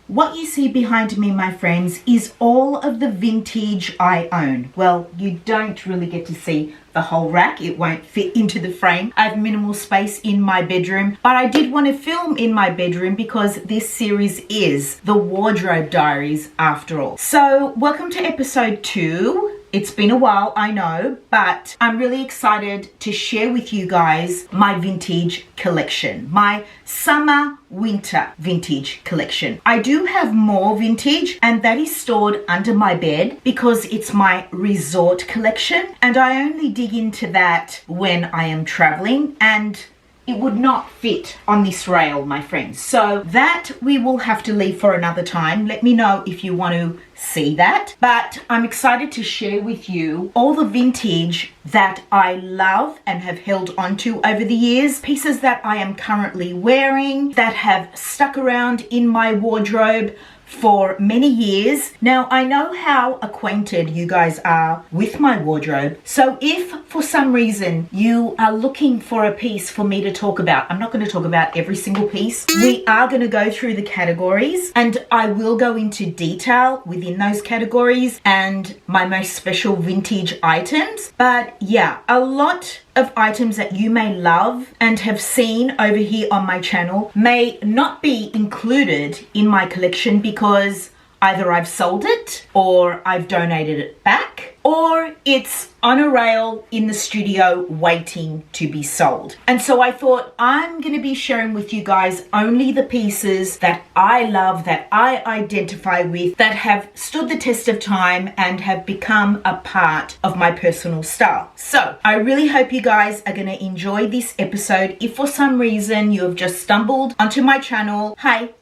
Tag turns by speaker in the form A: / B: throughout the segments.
A: What you see behind me, my friends, is all of the vintage I own. Well, you don't really get to see the whole rack. It won't fit into the frame. I have minimal space in my bedroom, but I did want to film in my bedroom because this series is the Wardrobe Diaries after all. So welcome to episode 2. It's been a while, I know, but I'm really excited to share with you guys my vintage collection, my summer winter vintage collection. I do have more vintage, and that is stored under my bed because it's my resort collection, and I only dig into that when I am traveling, and it would not fit on this rail, my friends. So that we will have to leave for another time. Let me know if you want to see that. But I'm excited to share with you all the vintage that I love and have held onto over the years. Pieces that I am currently wearing that have stuck around in my wardrobe for many years. Now, I know how acquainted you guys are with my wardrobe. So if for some reason you are looking for a piece for me to talk about, I'm not going to talk about every single piece. We are going to go through the categories, and I will go into detail within those categories and my most special vintage items. But yeah, a lot of items that you may love and have seen over here on my channel may not be included in my collection because either I've sold it or I've donated it back, or it's on a rail in the studio waiting to be sold. And so I thought I'm going to be sharing with you guys only the pieces that I love, that I identify with, that have stood the test of time and have become a part of my personal style. So I really hope you guys are going to enjoy this episode. If for some reason you have just stumbled onto my channel, hey,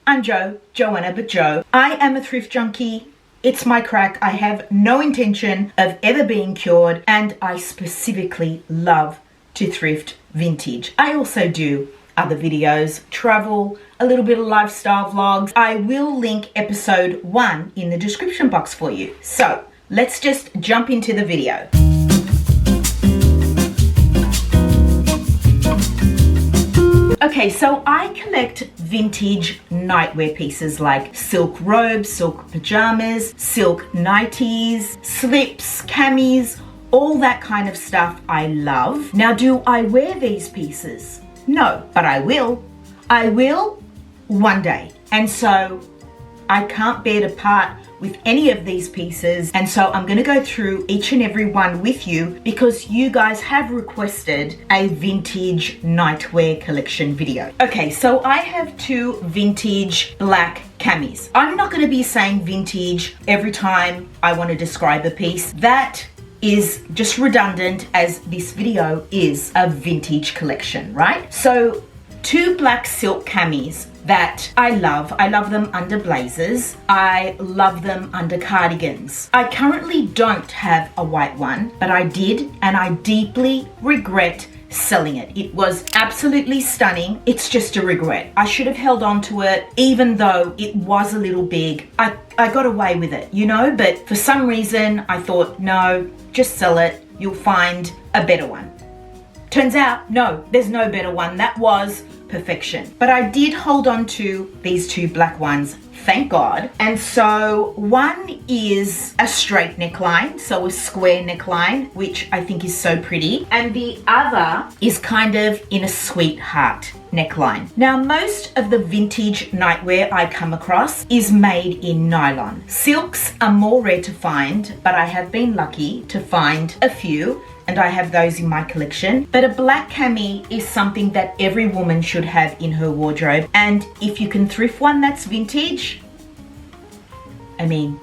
A: I'm Joanna but Jo. I am a thrift junkie. It's my crack. I have no intention of ever being cured, and I specifically love to thrift vintage. I also do other videos, travel, a little bit of lifestyle vlogs. I will link episode 1 in the description box for you. So let's just jump into the video. Okay, so I collect vintage nightwear pieces like silk robes, silk pajamas, silk nighties, slips, camis, all that kind of stuff I love. Now, do I wear these pieces? No, but I will. I will one day. And so I can't bear to part with any of these pieces, and so I'm going to go through each and every one with you because you guys have requested a vintage nightwear collection video. Okay, so I have 2 vintage black camis. I'm not going to be saying vintage every time I want to describe a piece. That is just redundant, as this video is a vintage collection, right? So 2 black silk camis that I love. I love them under blazers. I love them under cardigans. I currently don't have a white one, but I did, and I deeply regret selling it. It was absolutely stunning. It's just a regret. I should have held on to it, even though it was a little big. I got away with it, you know, but for some reason I thought, no, just sell it. You'll find a better one. Turns out, no, there's no better one. That was perfection. But I did hold on to these 2 black ones, thank God. And so one is a straight neckline, so a square neckline, which I think is so pretty. And the other is kind of in a sweetheart neckline. Now, most of the vintage nightwear I come across is made in nylon. Silks are more rare to find, but I have been lucky to find a few, and I have those in my collection. But a black cami is something that every woman should have in her wardrobe, and if you can thrift one that's vintage, I mean,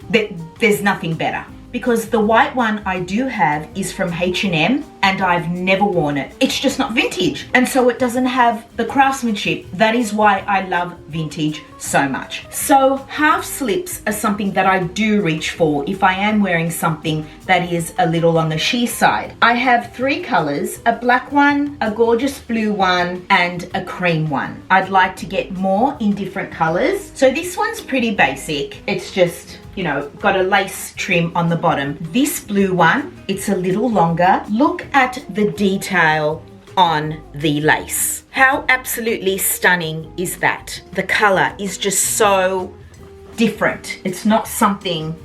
A: there's nothing better. Because the white one I do have is from H&M, and I've never worn it. It's just not vintage, and so it doesn't have the craftsmanship. That is why I love vintage so much. So half slips are something that I do reach for if I am wearing something that is a little on the sheer side. I have 3 colors, a black one, a gorgeous blue one, and a cream one. I'd like to get more in different colors. So this one's pretty basic. It's just, you know, got a lace trim on the bottom. This blue one, it's a little longer. Look at the detail on the lace. How absolutely stunning is that? The color is just so different. It's not something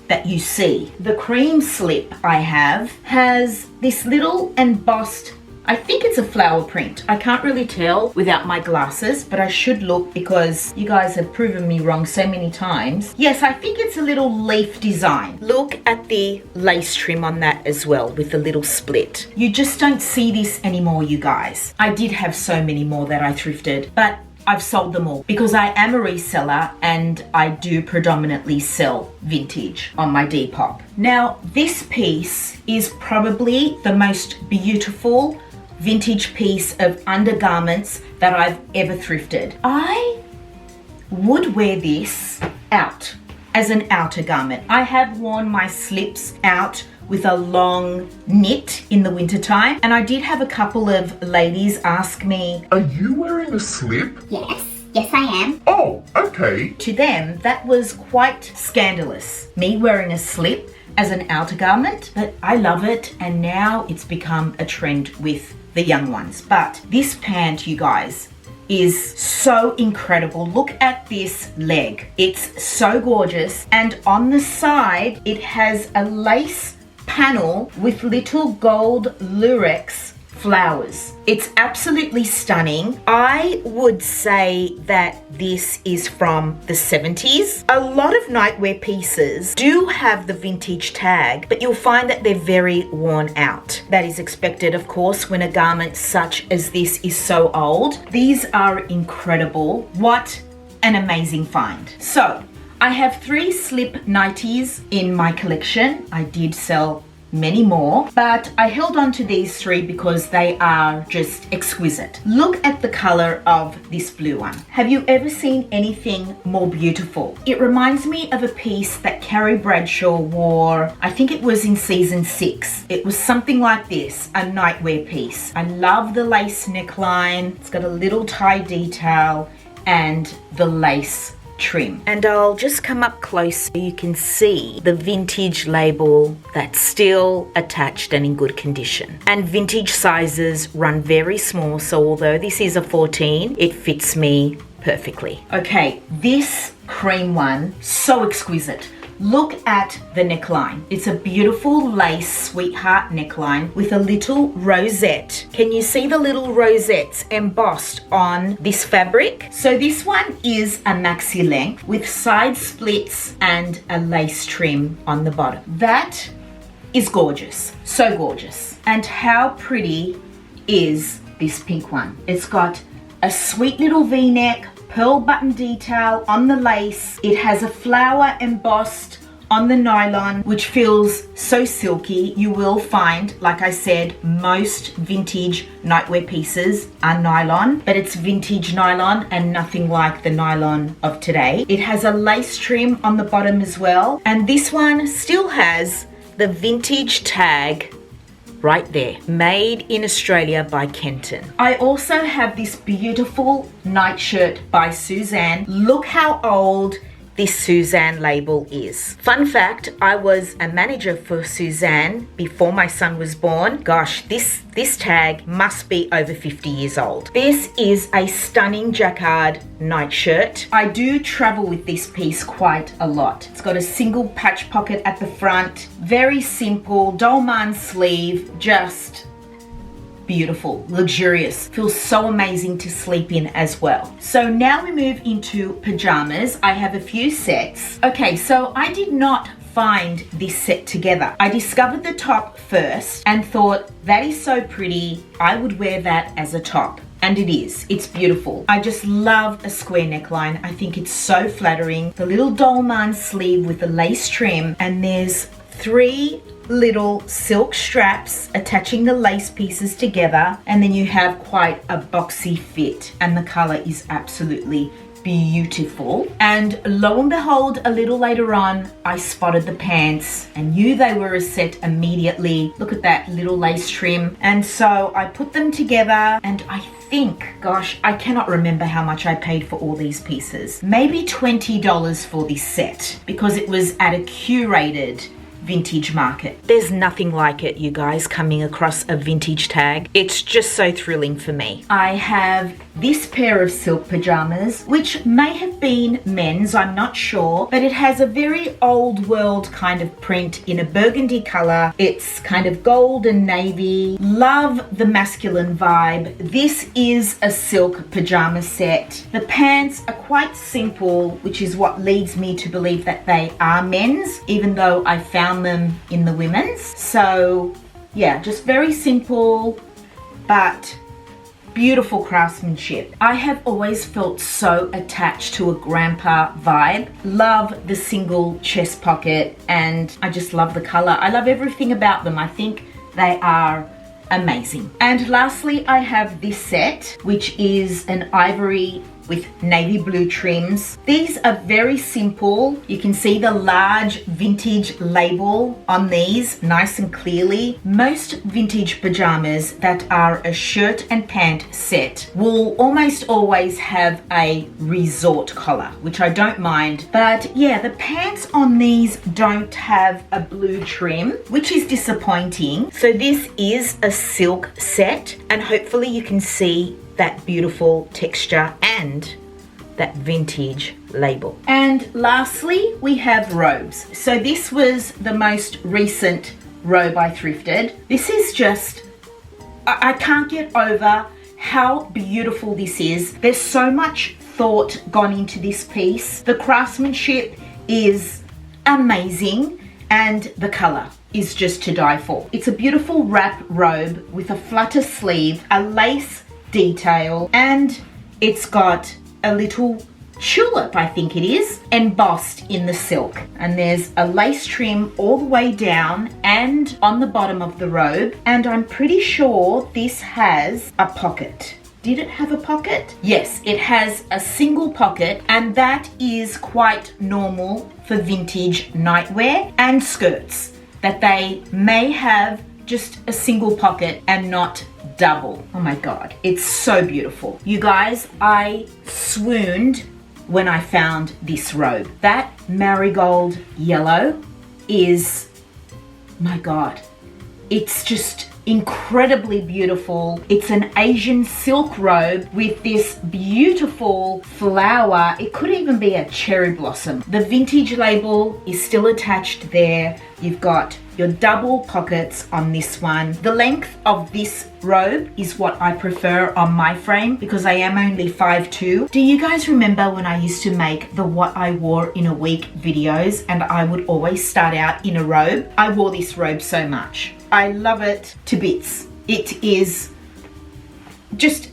A: that you see. The cream slip I have has this little embossed, I think it's a flower print. I can't really tell without my glasses, but I should look because you guys have proven me wrong so many times. Yes, I think it's a little leaf design. Look at the lace trim on that as well with the little split. You just don't see this anymore, you guys. I did have so many more that I thrifted, but I've sold them all because I am a reseller and I do predominantly sell vintage on my Depop. Now, this piece is probably the most beautiful vintage piece of undergarments that I've ever thrifted. I would wear this out as an outer garment. I have worn my slips out with a long knit in the wintertime, and I did have a couple of ladies ask me,
B: "Are you wearing a slip?"
C: Yes, I am.
B: Oh, okay.
A: To them, that was quite scandalous, me wearing a slip as an outer garment, but I love it, and now it's become a trend with the young ones. But this pant, you guys, is so incredible. Look at this leg. It's so gorgeous, and on the side, it has a lace panel with little gold lurex flowers. It's absolutely stunning. I would say that this is from the 70s. A lot of nightwear pieces do have the vintage tag, but you'll find that they're very worn out. That is expected, of course, when a garment such as this is so old. These are incredible. What an amazing find. So, I have 3 slip nighties in my collection. I did sell many more, but I held on to these 3 because they are just exquisite. Look at the color of this blue one. Have you ever seen anything more beautiful? It reminds me of a piece that Carrie Bradshaw wore, I think it was in season 6. It was something like this, a nightwear piece. I love the lace neckline. It's got a little tie detail and the lace trim. And I'll just come up close so you can see the vintage label that's still attached and in good condition. And vintage sizes run very small, so although this is a 14, it fits me perfectly. Okay, this cream one, so exquisite. Look at the neckline. It's a beautiful lace sweetheart neckline with a little rosette. Can you see the little rosettes embossed on this fabric? So this one is a maxi length with side splits and a lace trim on the bottom. That is gorgeous, so gorgeous. And how pretty is this pink one? It's got a sweet little V-neck, pearl button detail on the lace. It has a flower embossed on the nylon, which feels so silky. You will find, like I said, most vintage nightwear pieces are nylon, but it's vintage nylon and nothing like the nylon of today. It has a lace trim on the bottom as well, and this one still has the vintage tag right there, made in Australia by Canon. I also have this beautiful nightshirt by Suzanne. Look how old this Suzanne label is. Fun fact, I was a manager for Suzanne before my son was born. Gosh, this tag must be over 50 years old. This is a stunning jacquard nightshirt. I do travel with this piece quite a lot. It's got a single patch pocket at the front, very simple, dolman sleeve, just beautiful, luxurious. Feels so amazing to sleep in as well. So now we move into pajamas. I have a few sets. Okay, so I did not find this set together. I discovered the top first and thought, that is so pretty, I would wear that as a top. And it is. It's beautiful. I just love a square neckline. I think it's so flattering. The little dolman sleeve with the lace trim, and there's 3 little silk straps attaching the lace pieces together, and then you have quite a boxy fit, and the color is absolutely beautiful. And lo and behold, a little later on, I spotted the pants and knew they were a set immediately. Look at that little lace trim. And so I put them together, and I think, gosh, I cannot remember how much I paid for all these pieces. Maybe $20 for this set, because it was at a curated vintage market. There's nothing like it, you guys, coming across a vintage tag. It's just so thrilling for me. I have this pair of silk pajamas, which may have been men's, I'm not sure, but it has a very old world kind of print in a burgundy color. It's kind of gold and navy. Love the masculine vibe. This is a silk pajama set. The pants are quite simple, which is what leads me to believe that they are men's, even though I found them in the women's. So yeah, just very simple, but beautiful craftsmanship. I have always felt so attached to a grandpa vibe. Love the single chest pocket, and I just love the color. I love everything about them. I think they are amazing. And lastly, I have this set, which is an ivory with navy blue trims. These are very simple. You can see the large vintage label on these nice and clearly. Most vintage pajamas that are a shirt and pant set will almost always have a resort collar, which I don't mind. But yeah, the pants on these don't have a blue trim, which is disappointing. So this is a silk set, and hopefully you can see that beautiful texture and that vintage label. And lastly, we have robes. So this was the most recent robe I thrifted. This is just, I can't get over how beautiful this is. There's so much thought gone into this piece. The craftsmanship is amazing, and the color is just to die for. It's a beautiful wrap robe with a flutter sleeve, a lace detail, and it's got a little tulip, I think it is, embossed in the silk. And there's a lace trim all the way down and on the bottom of the robe, and I'm pretty sure this has a pocket. Did it have a pocket? Yes, it has a single pocket, and that is quite normal for vintage nightwear and skirts, that they may have just a single pocket and not double. Oh my god, it's so beautiful. You guys, I swooned when I found this robe. That marigold yellow is, my god, it's just incredibly beautiful. It's an Asian silk robe with this beautiful flower. It could even be a cherry blossom. The vintage label is still attached there. You've got your double pockets on this one. The length of this robe is what I prefer on my frame because I am only 5'2". Do you guys remember when I used to make the what I wore in a week videos, and I would always start out in a robe? I wore this robe so much. I love it to bits. It is just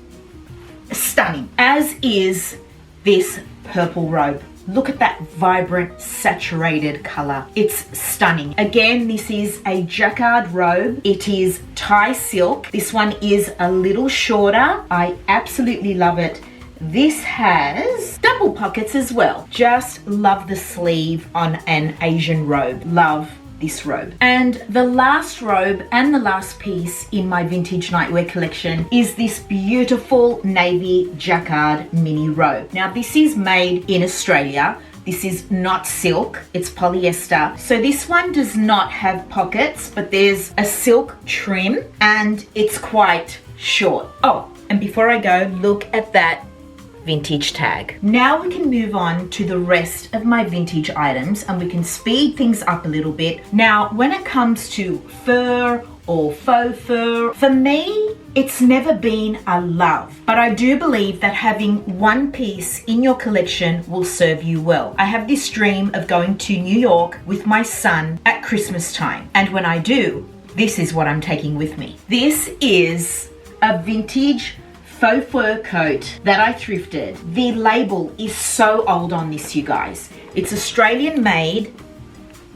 A: stunning, as is this purple robe. Look at that vibrant, saturated color. It's stunning. Again, this is a jacquard robe. It is Thai silk. This one is a little shorter. I absolutely love it. This has double pockets as well. Just love the sleeve on an Asian robe. Love this robe. And the last robe and the last piece in my vintage nightwear collection is this beautiful navy jacquard mini robe. Now this is made in Australia. This is not silk, it's polyester. So this one does not have pockets, but there's a silk trim and it's quite short. Oh, and before I go, look at that vintage tag. Now we can move on to the rest of my vintage items and we can speed things up a little bit. Now, when it comes to fur or faux fur, for me, it's never been a love, but I do believe that having one piece in your collection will serve you well. I have this dream of going to New York with my son at Christmas time, and when I do, this is what I'm taking with me. This is a vintage faux fur coat that I thrifted. The label is so old on this, you guys. It's Australian made.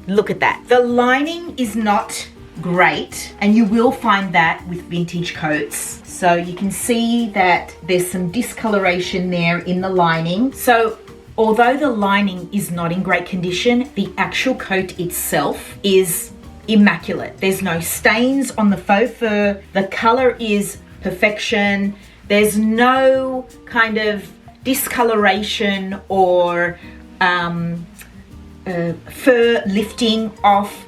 A: Look at that. The lining is not great, and you will find that with vintage coats. So you can see that there's some discoloration there in the lining. So although the lining is not in great condition, the actual coat itself is immaculate. There's no stains on the faux fur. The color is perfection. There's no kind of discoloration or fur lifting off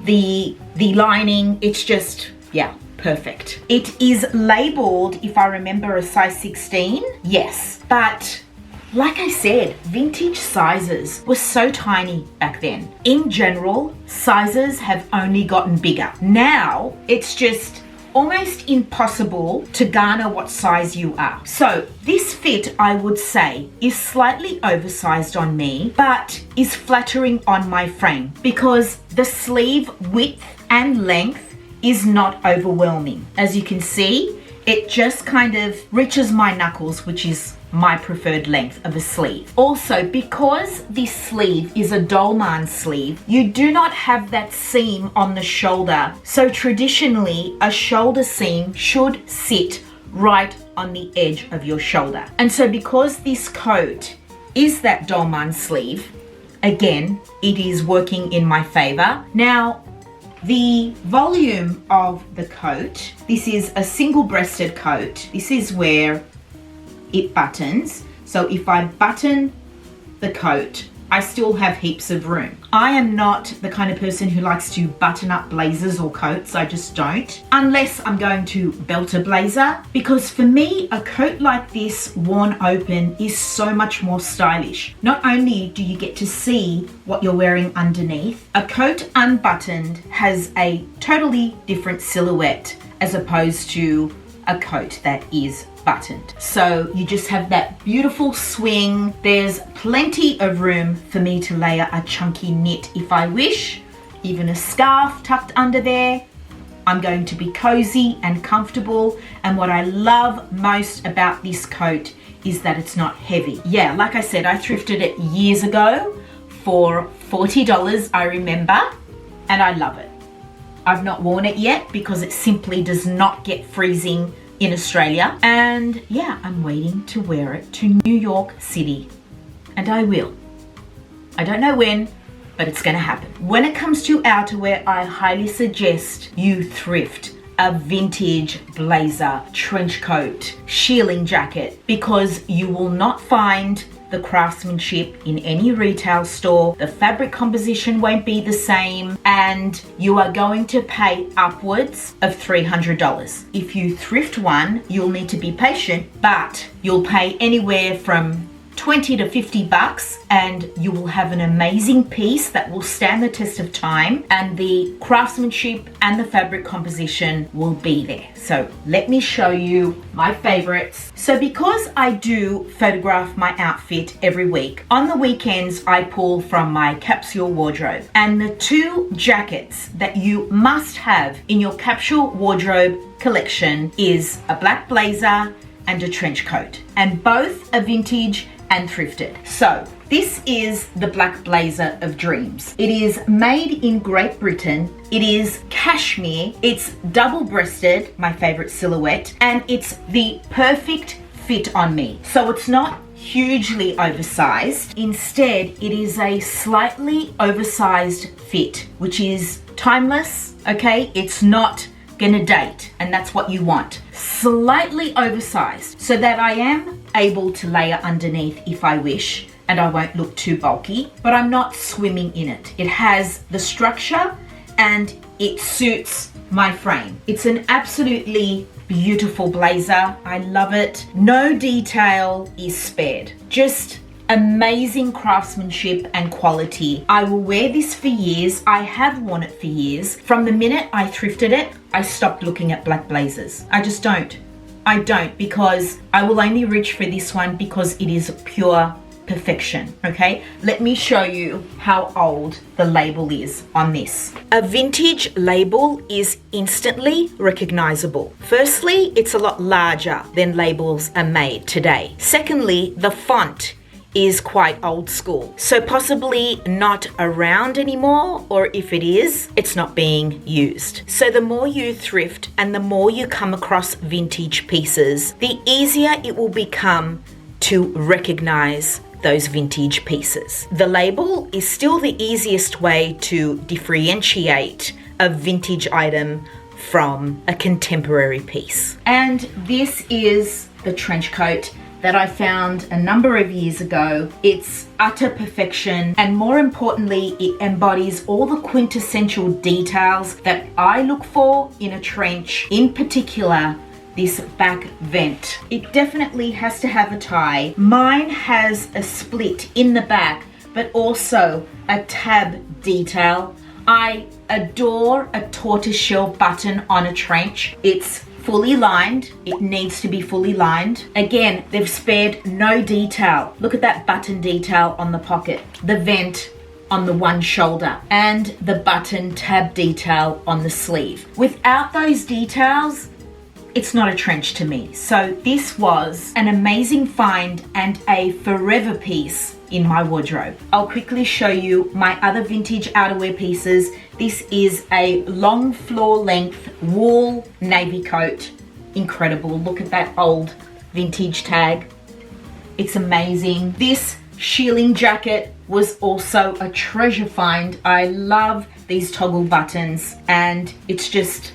A: the lining, it's just, yeah, perfect. It is labeled, if I remember, a size 16. Yes, but like I said, vintage sizes were so tiny back then. In general, sizes have only gotten bigger. Now, it's just almost impossible to garner what size you are. So this fit, I would say, is slightly oversized on me, but is flattering on my frame because the sleeve width and length is not overwhelming. As you can see, it just kind of reaches my knuckles, which is my preferred length of a sleeve. Also, because this sleeve is a dolman sleeve, you do not have that seam on the shoulder. So traditionally, a shoulder seam should sit right on the edge of your shoulder. And so because this coat is that dolman sleeve, again, it is working in my favor. Now, the volume of the coat, this is a single-breasted coat. This is where it buttons. So if I button the coat, I still have heaps of room. I am not the kind of person who likes to button up blazers or coats. I just don't. Unless I'm going to belt a blazer, because for me, a coat like this worn open is so much more stylish. Not only do you get to see what you're wearing underneath, a coat unbuttoned has a totally different silhouette as opposed to a coat that is buttoned. So you just have that beautiful swing. There's plenty of room for me to layer a chunky knit if I wish, even a scarf tucked under there. I'm going to be cozy and comfortable, and what I love most about this coat is that it's not heavy. Yeah, like I said, I thrifted it years ago for $40, I remember, and I love it. I've not worn it yet because it simply does not get freezing in Australia. And yeah, I'm waiting to wear it to New York City. And I will. I don't know when, but it's gonna happen. When it comes to outerwear, I highly suggest you thrift a vintage blazer, trench coat, shearling jacket, because you will not find the craftsmanship in any retail store. The fabric composition won't be the same, and you are going to pay upwards of $300. If you thrift one, you'll need to be patient, but you'll pay anywhere from $20 to $50, and you will have an amazing piece that will stand the test of time, and the craftsmanship and the fabric composition will be there. So let me show you my favorites. So because I do photograph my outfit every week, on the weekends I pull from my capsule wardrobe, and the two jackets that you must have in your capsule wardrobe collection is a black blazer and a trench coat, and both are vintage and thrifted. So this is the black blazer of dreams. It is made in Great Britain. It is cashmere. It's double-breasted, my favorite silhouette, and it's the perfect fit on me. So it's not hugely oversized. Instead, it is a slightly oversized fit, which is timeless, okay? It's not gonna date, and that's what you want. Slightly oversized so that I am able to layer underneath if I wish, and I won't look too bulky, but I'm not swimming in it. It has the structure and it suits my frame. It's an absolutely beautiful blazer. I love it. No detail is spared. Just amazing craftsmanship and quality. I will wear this for years. I have worn it for years. From the minute I thrifted it, I stopped looking at black blazers. I just don't. I don't, because I will only reach for this one because it is pure perfection, okay? Let me show you how old the label is on this. A vintage label is instantly recognizable. Firstly, it's a lot larger than labels are made today. Secondly, the font is quite old school, so possibly not around anymore, or if it is, it's not being used. So the more you thrift and the more you come across vintage pieces, the easier it will become to recognize those vintage pieces. The label is still the easiest way to differentiate a vintage item from a contemporary piece. And this is the trench coat that I found a number of years ago. It's utter perfection, and more importantly, it embodies all the quintessential details that I look for in a trench, in particular this back vent. It definitely has to have a tie. Mine has a split in the back, but also a tab detail. I adore a tortoiseshell button on a trench. It's fully lined. It needs to be fully lined. Again, they've spared no detail. Look at that button detail on the pocket, the vent on the one shoulder, and the button tab detail on the sleeve. Without those details, it's not a trench to me. So this was an amazing find and a forever piece in my wardrobe. I'll quickly show you my other vintage outerwear pieces. This is a long floor length wool navy coat. Incredible. Look at that old vintage tag. It's amazing. This shearling jacket was also a treasure find. I love these toggle buttons, and it's just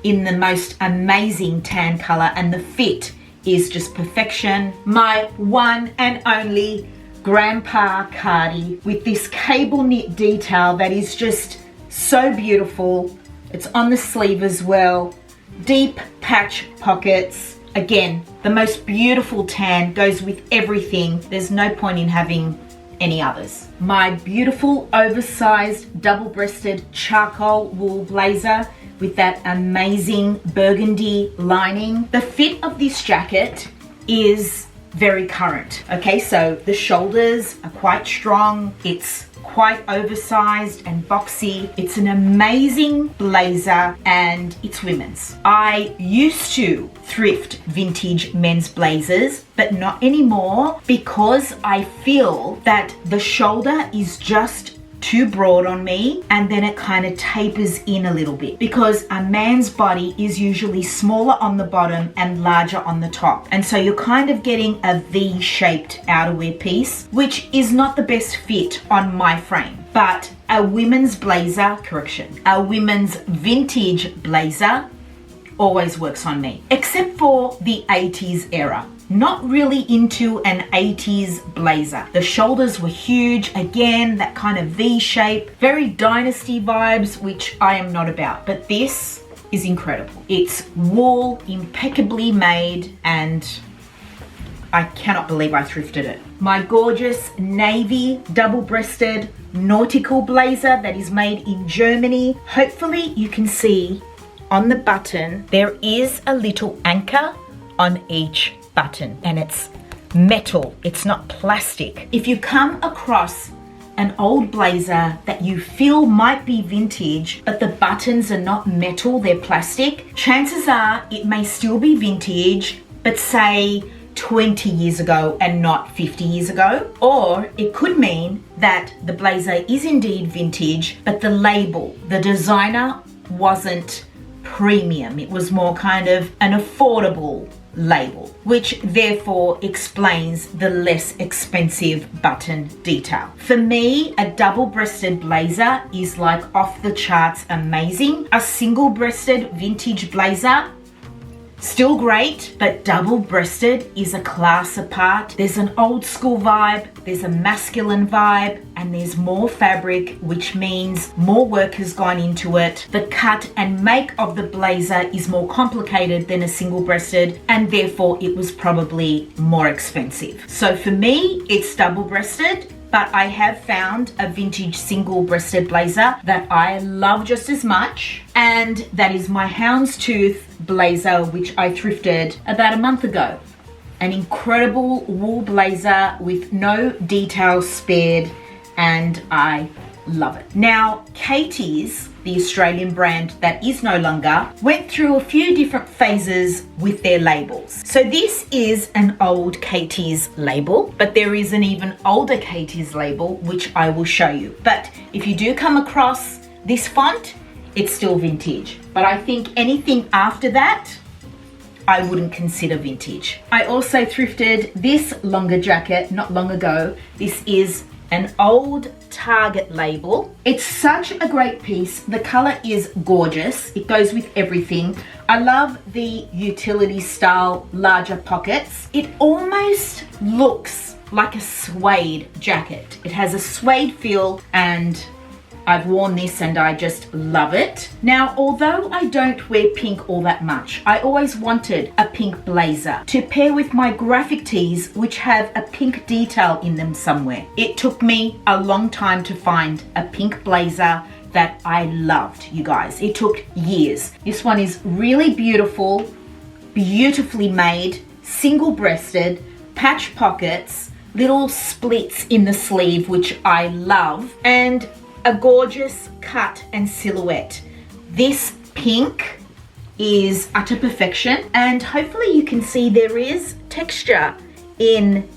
A: in the most amazing tan color, and the fit is just perfection. My one and only grandpa cardi with this cable knit detail that is just so beautiful. It's on the sleeve as well. Deep patch pockets. Again, the most beautiful tan, goes with everything. There's no point in having any others. My beautiful oversized double-breasted charcoal wool blazer with that amazing burgundy lining. The fit of this jacket is very current. Okay, so the shoulders are quite strong. It's quite oversized and boxy. It's an amazing blazer, and it's women's. I used to thrift vintage men's blazers, but not anymore, because I feel that the shoulder is just too broad on me, and then it kind of tapers in a little bit, because a man's body is usually smaller on the bottom and larger on the top, and so you're kind of getting a V-shaped outerwear piece, which is not the best fit on my frame. But a women's blazer, a women's vintage blazer always works on me, except for the 80s era. Not really into an 80s blazer. The shoulders were huge. Again, that kind of V shape, very dynasty vibes, which I am not about. But this is incredible. It's wool, impeccably made, and I cannot believe I thrifted it. My gorgeous navy double-breasted nautical blazer that is made in Germany. Hopefully you can see on the button, there is a little anchor on each button, and it's metal, it's not plastic. If you come across an old blazer that you feel might be vintage, but the buttons are not metal, they're plastic, chances are it may still be vintage, but say 20 years ago and not 50 years ago. Or it could mean that the blazer is indeed vintage, but the label, the designer wasn't premium. It was more kind of an affordable label, which therefore explains the less expensive button detail. For me, a double-breasted blazer is like off the charts amazing. A single-breasted vintage blazer, still great, but double-breasted is a class apart. There's an old school vibe, there's a masculine vibe, and there's more fabric, which means more work has gone into it. The cut and make of the blazer is more complicated than a single-breasted, and therefore it was probably more expensive. So for me, it's double-breasted, but I have found a vintage single-breasted blazer that I love just as much, and that is my houndstooth blazer, which I thrifted about a month ago. An incredible wool blazer with no details spared, and I love it. Now, Katie's, the Australian brand that is no longer, went through a few different phases with their labels. So this is an old Katie's label, but there is an even older Katie's label, which I will show you. But if you do come across this font, it's still vintage. But I think anything after that, I wouldn't consider vintage. I also thrifted this longer jacket not long ago. This is an old Target label. It's such a great piece. The color is gorgeous. It goes with everything. I love the utility style larger pockets. It almost looks like a suede jacket. It has a suede feel, and I've worn this and I just love it. Now, although I don't wear pink all that much, I always wanted a pink blazer to pair with my graphic tees, which have a pink detail in them somewhere. It took me a long time to find a pink blazer that I loved, you guys. It took years. This one is really beautiful, beautifully made, single-breasted, patch pockets, little splits in the sleeve, which I love, and a gorgeous cut and silhouette. This pink is utter perfection, and hopefully you can see there is texture in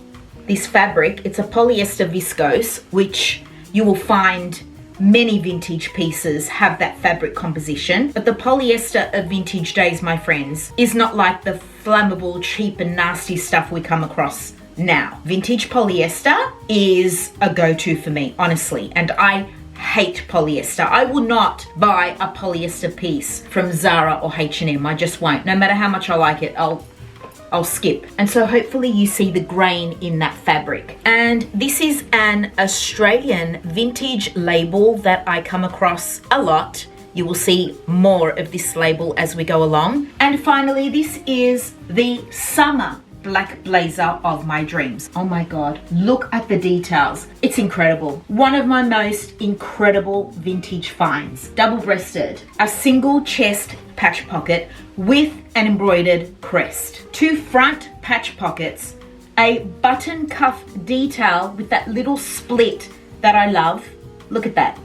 A: this fabric. It's a polyester viscose, which you will find many vintage pieces have that fabric composition, but the polyester of vintage days, my friends, is not like the flammable, cheap and nasty stuff we come across now. Vintage polyester is a go-to for me, honestly, and I hate polyester. I will not buy a polyester piece from Zara or H&M. I just won't. No matter how much I like it, I'll skip. And so hopefully you see the grain in that fabric. And this is an Australian vintage label that I come across a lot. You will see more of this label as we go along. And finally, this is the summer black blazer of my dreams. Oh my God, look at the details. It's incredible. One of my most incredible vintage finds. Double-breasted, a single chest patch pocket with an embroidered crest. Two front patch pockets, a button cuff detail with that little split that I love. Look at that.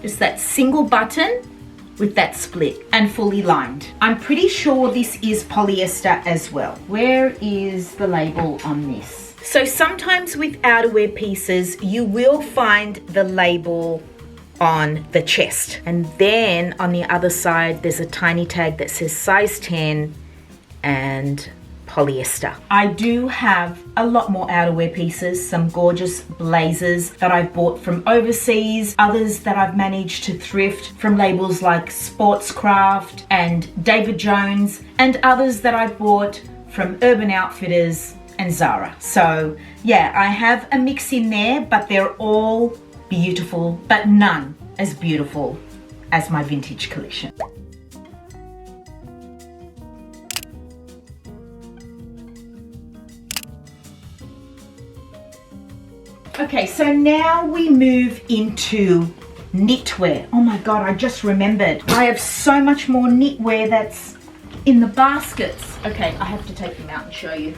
A: Just that single button with that split and fully lined. I'm pretty sure this is polyester as well. Where is the label on this? So sometimes with outerwear pieces, you will find the label on the chest. And then on the other side, there's a tiny tag that says size 10 and polyester. I do have a lot more outerwear pieces, some gorgeous blazers that I've bought from overseas, others that I've managed to thrift from labels like Sportscraft and David Jones, and others that I bought from Urban Outfitters and Zara. So yeah, I have a mix in there, but they're all beautiful, but none as beautiful as my vintage collection. Okay, so now we move into knitwear. Oh my God, I just remembered. I have so much more knitwear that's in the baskets. Okay, I have to take them out and show you.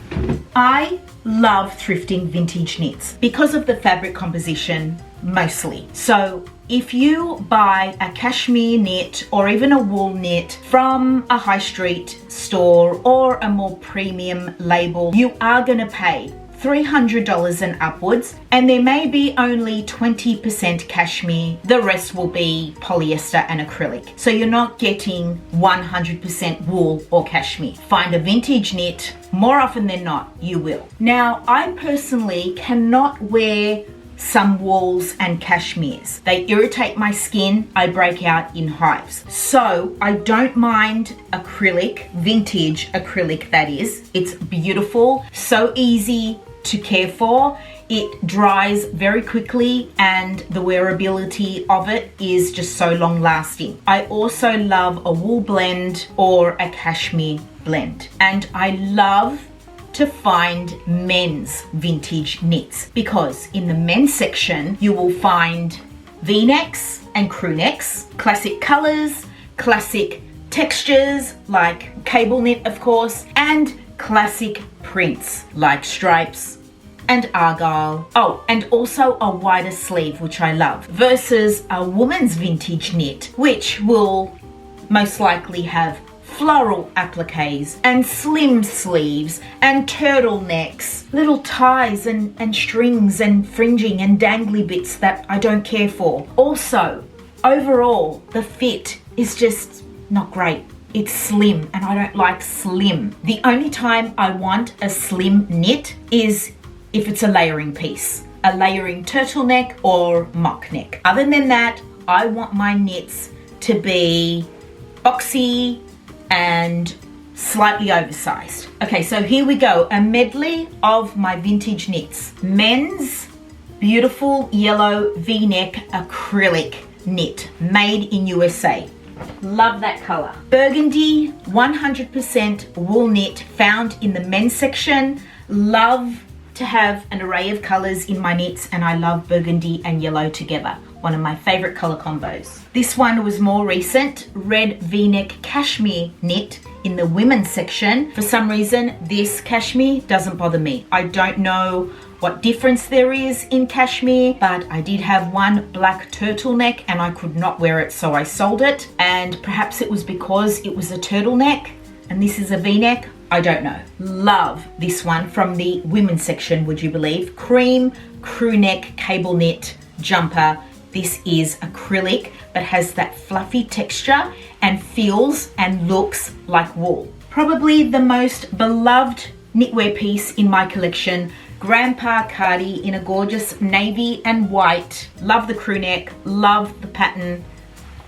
A: I love thrifting vintage knits because of the fabric composition mostly. So if you buy a cashmere knit or even a wool knit from a high street store or a more premium label, you are gonna pay $300 and upwards, and there may be only 20% cashmere. The rest will be polyester and acrylic. So you're not getting 100% wool or cashmere. Find a vintage knit, more often than not, you will. Now, I personally cannot wear some wools and cashmeres. They irritate my skin. I break out in hives. So I don't mind acrylic, vintage acrylic that is. It's beautiful, so easy to care for. It dries very quickly and the wearability of it is just so long lasting. I also love a wool blend or a cashmere blend. And I love to find men's vintage knits because in the men's section you will find V-necks and crew necks, classic colors, classic textures like cable knit of course, and classic prints like stripes and argyle. Oh, and also a wider sleeve, which I love, versus a woman's vintage knit, which will most likely have floral appliques and slim sleeves and turtlenecks, little ties and strings and fringing and dangly bits that I don't care for. Also, overall, the fit is just not great. It's slim and I don't like slim. The only time I want a slim knit is if it's a layering piece. a layering turtleneck or mock neck. Other than that, I want my knits to be boxy and slightly oversized. Okay, so here we go, a medley of my vintage knits. Men's beautiful yellow V-neck acrylic knit, made in USA. Love that color. Burgundy 100% wool knit, found in the men's section. Love to have an array of colors in my knits, and I love burgundy and yellow together. One of my favorite color combos. This one was more recent, red V-neck cashmere knit in the women's section. For some reason, this cashmere doesn't bother me. I don't know what difference there is in cashmere, but I did have one black turtleneck and I could not wear it, so I sold it. And perhaps it was because it was a turtleneck and this is a V-neck. I don't know. Love this one from the women's section, would you believe? Cream crew neck cable knit jumper. This is acrylic but has that fluffy texture and feels and looks like wool. Probably the most beloved knitwear piece in my collection, Grandpa Cardi in a gorgeous navy and white. Love the crew neck, love the pattern,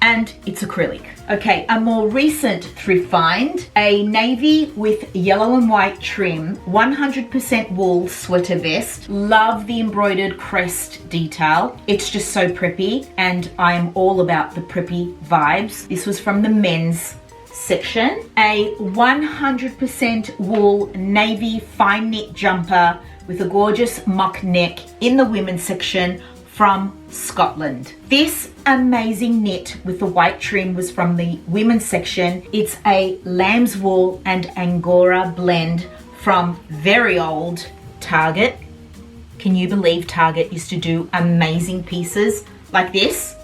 A: and it's acrylic. Okay, a more recent thrift find, a navy with yellow and white trim, 100% wool sweater vest. Love the embroidered crest detail. It's just so preppy, and I am all about the preppy vibes. This was from the men's section. A 100% wool navy fine knit jumper with a gorgeous mock neck in the women's section from Scotland. This amazing knit with the white trim was from the women's section. It's a lamb's wool and Angora blend from very old Target. Can you believe Target used to do amazing pieces like this?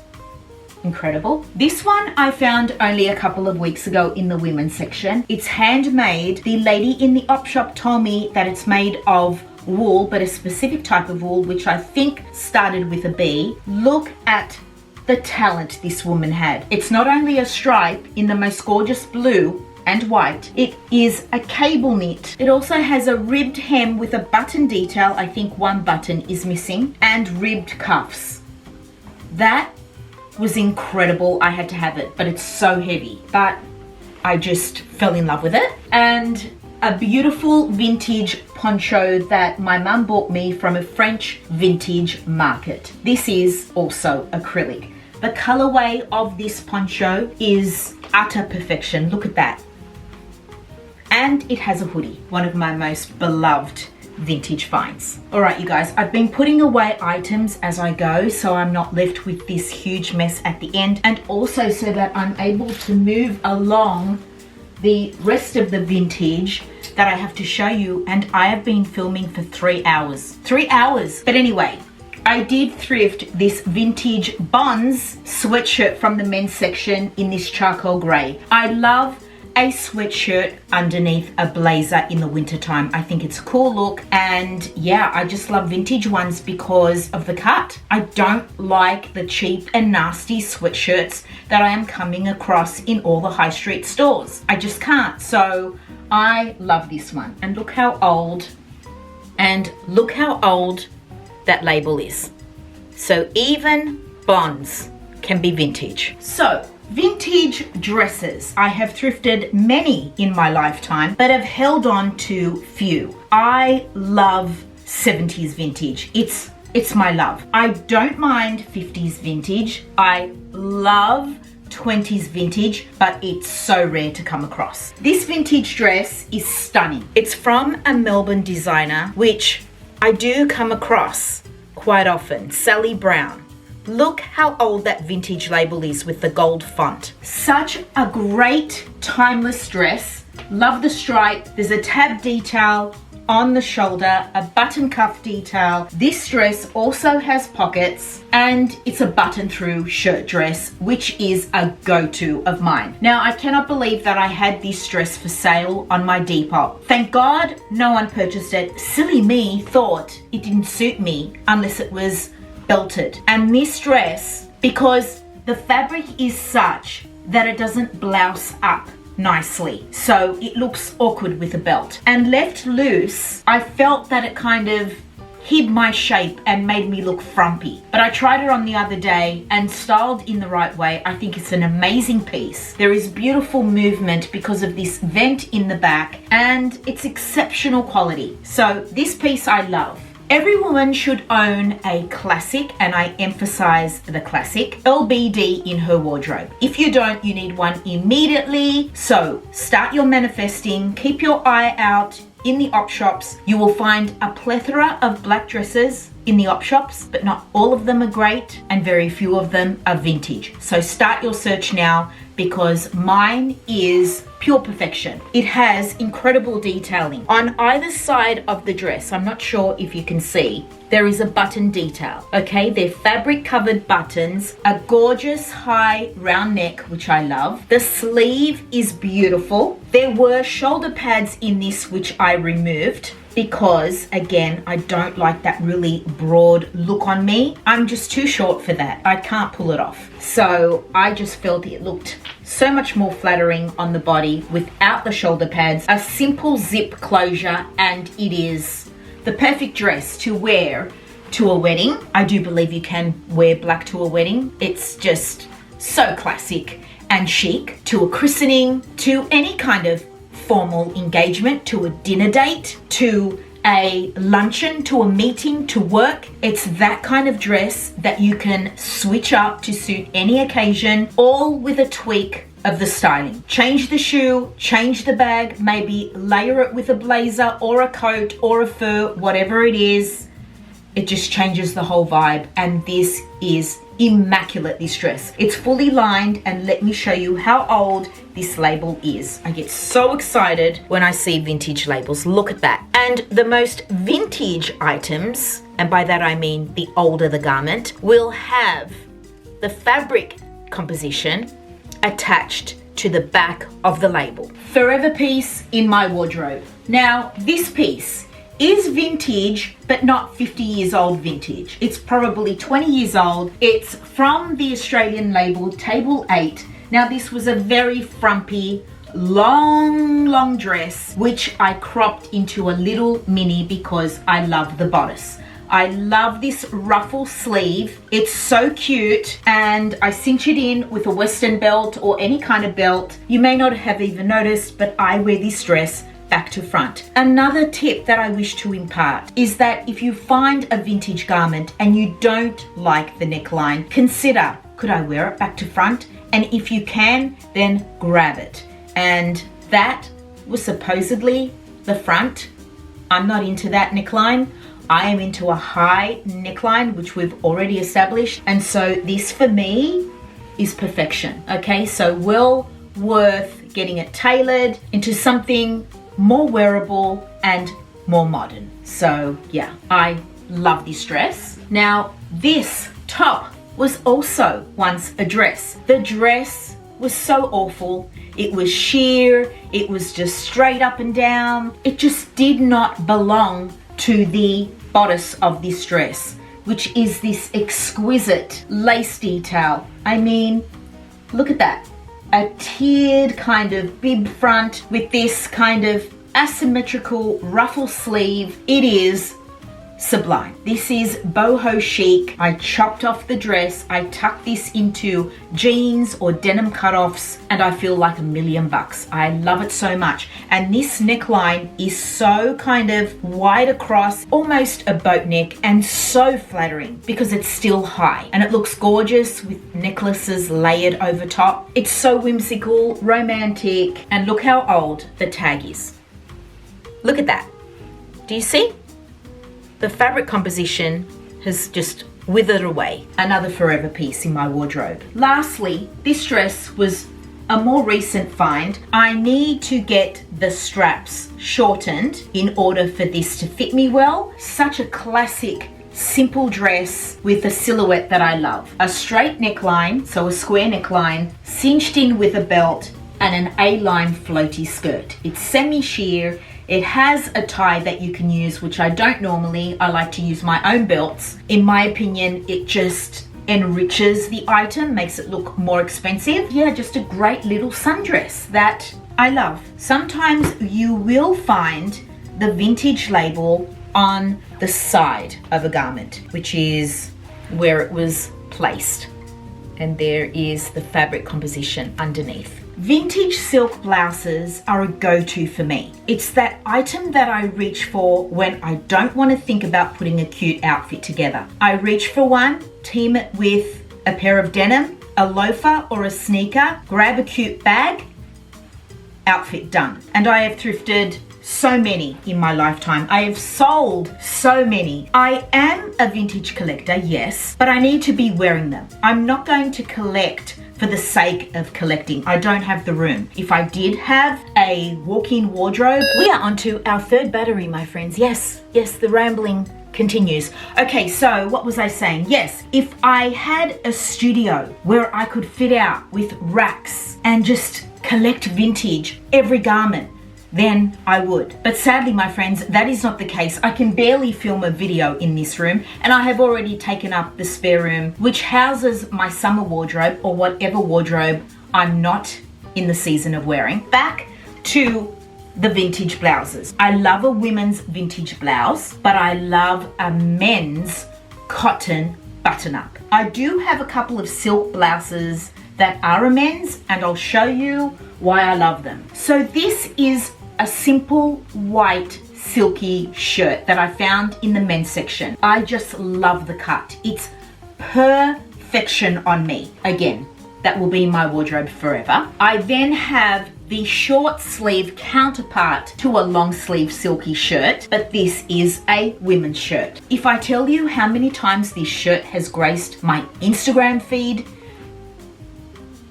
A: Incredible. This one I found only a couple of weeks ago in the women's section. It's handmade. The lady in the op shop told me that it's made of wool, but a specific type of wool, which I think started with a B. Look at the talent this woman had. It's not only a stripe in the most gorgeous blue and white, it is a cable knit. It also has a ribbed hem with a button detail. I think one button is missing, and ribbed cuffs. That was incredible. I had to have it, but it's so heavy, but I just fell in love with it. And a beautiful vintage poncho that my mum bought me from a French vintage market. This is also acrylic. The colorway of this poncho is utter perfection. Look at that. And it has a hoodie, one of my most beloved vintage finds. All right, you guys, I've been putting away items as I go, so I'm not left with this huge mess at the end, and also so that I'm able to move along the rest of the vintage that I have to show you. And I have been filming for 3 hours. 3 hours. But anyway, I did thrift this vintage Bonds sweatshirt from the men's section in this charcoal grey. I love a sweatshirt underneath a blazer in the wintertime. I think it's a cool look, and yeah, I just love vintage ones because of the cut. I don't like the cheap and nasty sweatshirts that I am coming across in all the high street stores. I just can't. So I love this one. And look how old, that label is. So even Bonds can be vintage. So vintage dresses. I have thrifted many in my lifetime, but have held on to few. I love 70s vintage. It's my love. I don't mind 50s vintage. I love 20s vintage, but it's so rare to come across. This vintage dress is stunning. It's from a Melbourne designer, which I do come across quite often, Sally Brown. Look how old that vintage label is with the gold font. Such a great timeless dress. Love the stripe. There's a tab detail on the shoulder, a button cuff detail. This dress also has pockets, and it's a button through shirt dress, which is a go-to of mine. Now, I cannot believe that I had this dress for sale on my Depop. Thank God no one purchased it. Silly me thought it didn't suit me unless it was belted. And this dress, because the fabric is such that it doesn't blouse up nicely, so it looks awkward with a belt, and left loose, I felt that it kind of hid my shape and made me look frumpy. But I tried it on the other day and styled in the right way. I think it's an amazing piece. There is beautiful movement because of this vent in the back and it's exceptional quality. So this piece I love. Every woman should own a classic, and I emphasize the classic, LBD in her wardrobe. If you don't, you need one immediately. So start your manifesting, keep your eye out in the op shops. You will find a plethora of black dresses in the op shops, but not all of them are great and very few of them are vintage. So start your search now because mine is pure perfection. It has incredible detailing. On either side of the dress, I'm not sure if you can see, there is a button detail, okay? They're fabric covered buttons, a gorgeous high round neck, which I love. The sleeve is beautiful. There were shoulder pads in this, which I removed because again, I don't like that really broad look on me. I'm just too short for that. I can't pull it off. So I just felt it looked so much more flattering on the body without the shoulder pads, a simple zip closure, and it is the perfect dress to wear to a wedding. I do believe you can wear black to a wedding. It's just so classic and chic. To a christening, to any kind of formal engagement, to a dinner date, to a luncheon, to a meeting, to work. It's that kind of dress that you can switch up to suit any occasion, all with a tweak of the styling. Change the shoe, change the bag, maybe layer it with a blazer or a coat or a fur, whatever it is. It just changes the whole vibe, and this is immaculate, this dress. It's fully lined, and let me show you how old this label is. I get so excited when I see vintage labels. Look at that. And the most vintage items, and by that I mean the older the garment, will have the fabric composition attached to the back of the label. Forever piece in my wardrobe. Now, this piece is vintage, but not 50 years old vintage. It's probably 20 years old. It's from the Australian label Table 8. Now, this was a very frumpy, long dress, which I cropped into a little mini because I love the bodice. I love this ruffle sleeve. It's so cute, and I cinch it in with a Western belt or any kind of belt. You may not have even noticed, but I wear this dress back to front. Another tip that I wish to impart is that if you find a vintage garment and you don't like the neckline, consider, could I wear it back to front? And if you can, then grab it. And that was supposedly the front. I'm not into that neckline. I am into a high neckline, which we've already established. And so this for me is perfection. Okay, so well worth getting it tailored into something more wearable and more modern. So yeah, I love this dress. Now, this top was also once a dress. The dress was so awful. It was sheer, it was just straight up and down. It just did not belong to the bodice of this dress, which is this exquisite lace detail. I mean, look at that. A tiered kind of bib front with this kind of asymmetrical ruffle sleeve. It is sublime. This is boho chic. I chopped off the dress. I tucked this into jeans or denim cutoffs, and I feel like $1,000,000. I love it so much. And this neckline is so kind of wide across, almost a boat neck, and so flattering because it's still high. And it looks gorgeous with necklaces layered over top. It's so whimsical, romantic, and look how old the tag is. Look at that. Do you see? The fabric composition has just withered away. Another forever piece in my wardrobe. Lastly, this dress was a more recent find. I need to get the straps shortened in order for this to fit me well. Such a classic, simple dress with a silhouette that I love. A straight neckline, so a square neckline, cinched in with a belt, and an A-line floaty skirt. It's semi-sheer. It has a tie that you can use, which I don't normally. I like to use my own belts. In my opinion, it just enriches the item, makes it look more expensive. Yeah, just a great little sundress that I love. Sometimes you will find the vintage label on the side of a garment, which is where it was placed. And there is the fabric composition underneath. Vintage silk blouses are a go-to for me. It's that item that I reach for when I don't want to think about putting a cute outfit together. I reach for one, team it with a pair of denim, a loafer or a sneaker, grab a cute bag, outfit done. And I have thrifted so many in my lifetime. I have sold so many. I am a vintage collector, yes, but I need to be wearing them. I'm not going to collect for the sake of collecting. I don't have the room. If I did have a walk-in wardrobe, we are onto our third battery, my friends. Yes, the rambling continues. Okay, so what was I saying? Yes, if I had a studio where I could fit out with racks and just collect vintage, every garment, then I would. But sadly, my friends, that is not the case. I can barely film a video in this room, and I have already taken up the spare room, which houses my summer wardrobe or whatever wardrobe I'm not in the season of wearing. Back to the vintage blouses. I love a women's vintage blouse, but I love a men's cotton button-up. I do have a couple of silk blouses that are a men's, and I'll show you why I love them. So this is a simple white silky shirt that I found in the men's section. I just love the cut. It's perfection on me. Again, that will be in my wardrobe forever. I then have the short sleeve counterpart to a long sleeve silky shirt, but this is a women's shirt. If I tell you how many times this shirt has graced my Instagram feed,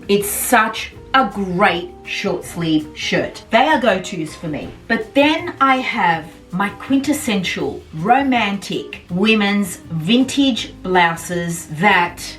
A: it's such a great short sleeve shirt. They are go-tos for me. But then I have my quintessential romantic women's vintage blouses that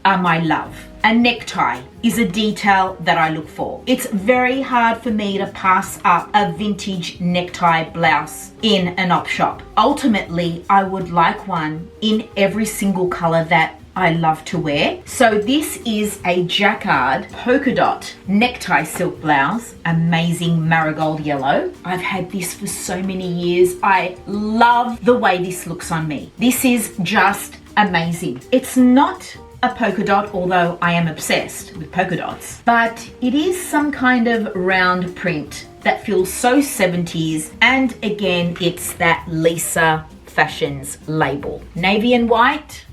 A: are my love. A necktie is a detail that I look for. It's very hard for me to pass up a vintage necktie blouse in an op shop. Ultimately, I would like one in every single color that I love to wear. So this is a jacquard polka dot necktie silk blouse, amazing marigold yellow. I've had this for so many years. I love the way this looks on me. This is just amazing. It's not a polka dot, although I am obsessed with polka dots, but it is some kind of round print that feels so 70s, and again, it's that Lisa Fashions label. Navy and white.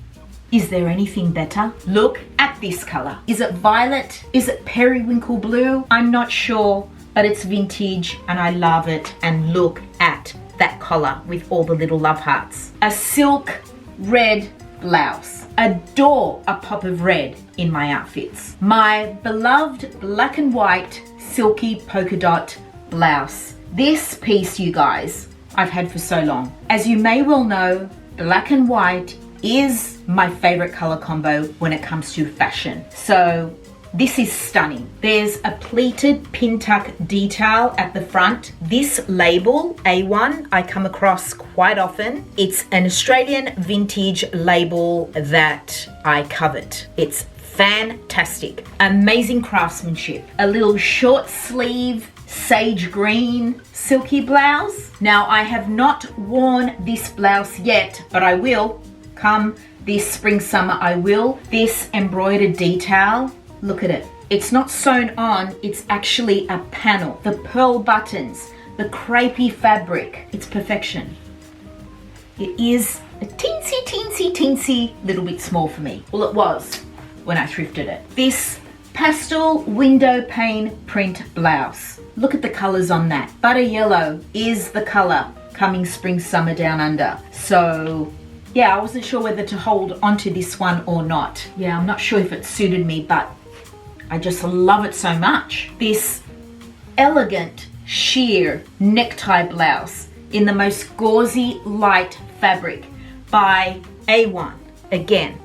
A: Is there anything better? Look at this color. Is it violet? Is it periwinkle blue? I'm not sure, but it's vintage and I love it. And look at that collar with all the little love hearts. A silk red blouse. Adore a pop of red in my outfits. My beloved black and white silky polka dot blouse. This piece, you guys, I've had for so long. As you may well know, black and white is my favorite color combo when it comes to fashion. So this is stunning. There's a pleated pin tuck detail at the front. This label, A1, I come across quite often. It's an Australian vintage label that I covet. It's fantastic. Amazing craftsmanship. A little short sleeve sage green silky blouse. Now I have not worn this blouse yet, but I will. Come this spring summer I will. This embroidered detail, look at it. It's not sewn on, it's actually a panel. The pearl buttons, the crepey fabric, it's perfection. It is a teensy little bit small for me. Well, it was when I thrifted it. This pastel window pane print blouse. Look at the colors on that. Butter yellow is the color coming spring summer down under. So yeah, I wasn't sure whether to hold onto this one or not. Yeah, I'm not sure if it suited me, but I just love it so much. This elegant sheer necktie blouse in the most gauzy light fabric by A1. Again,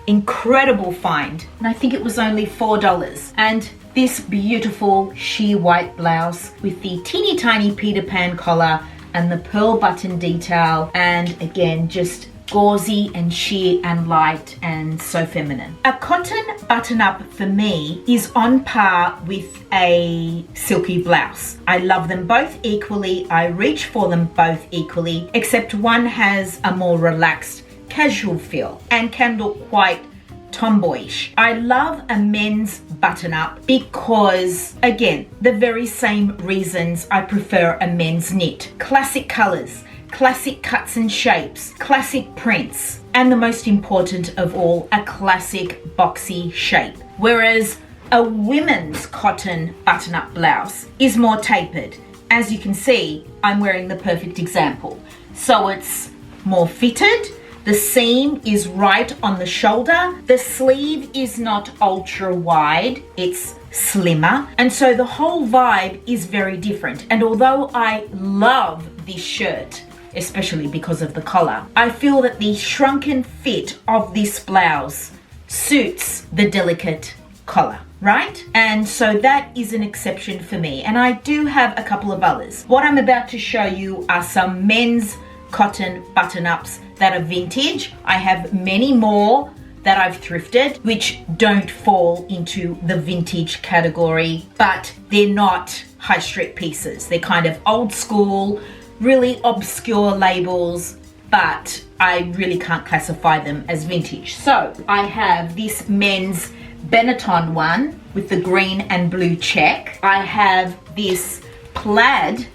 A: incredible find. And I think it was only $4. And this beautiful sheer white blouse with the teeny tiny Peter Pan collar and the pearl button detail, and again, just gauzy and sheer and light and so feminine. A cotton button-up for me is on par with a silky blouse. I love them both equally. I reach for them both equally, except one has a more relaxed, casual feel and can look quite tomboyish. I love a men's button-up because, again, the very same reasons I prefer a men's knit. Classic colors, classic cuts and shapes, classic prints, and the most important of all, a classic boxy shape. Whereas a women's cotton button-up blouse is more tapered. As you can see, I'm wearing the perfect example. So it's more fitted. The seam is right on the shoulder. The sleeve is not ultra wide, it's slimmer. And so the whole vibe is very different. And although I love this shirt, especially because of the collar, I feel that the shrunken fit of this blouse suits the delicate collar, right? And so that is an exception for me. And I do have a couple of others. What I'm about to show you are some men's cotton button-ups that are vintage. I have many more that I've thrifted which don't fall into the vintage category, but they're not high street pieces. They're kind of old school, really obscure labels, but I really can't classify them as vintage. So I have this men's Benetton one with the green and blue check. I have this plaid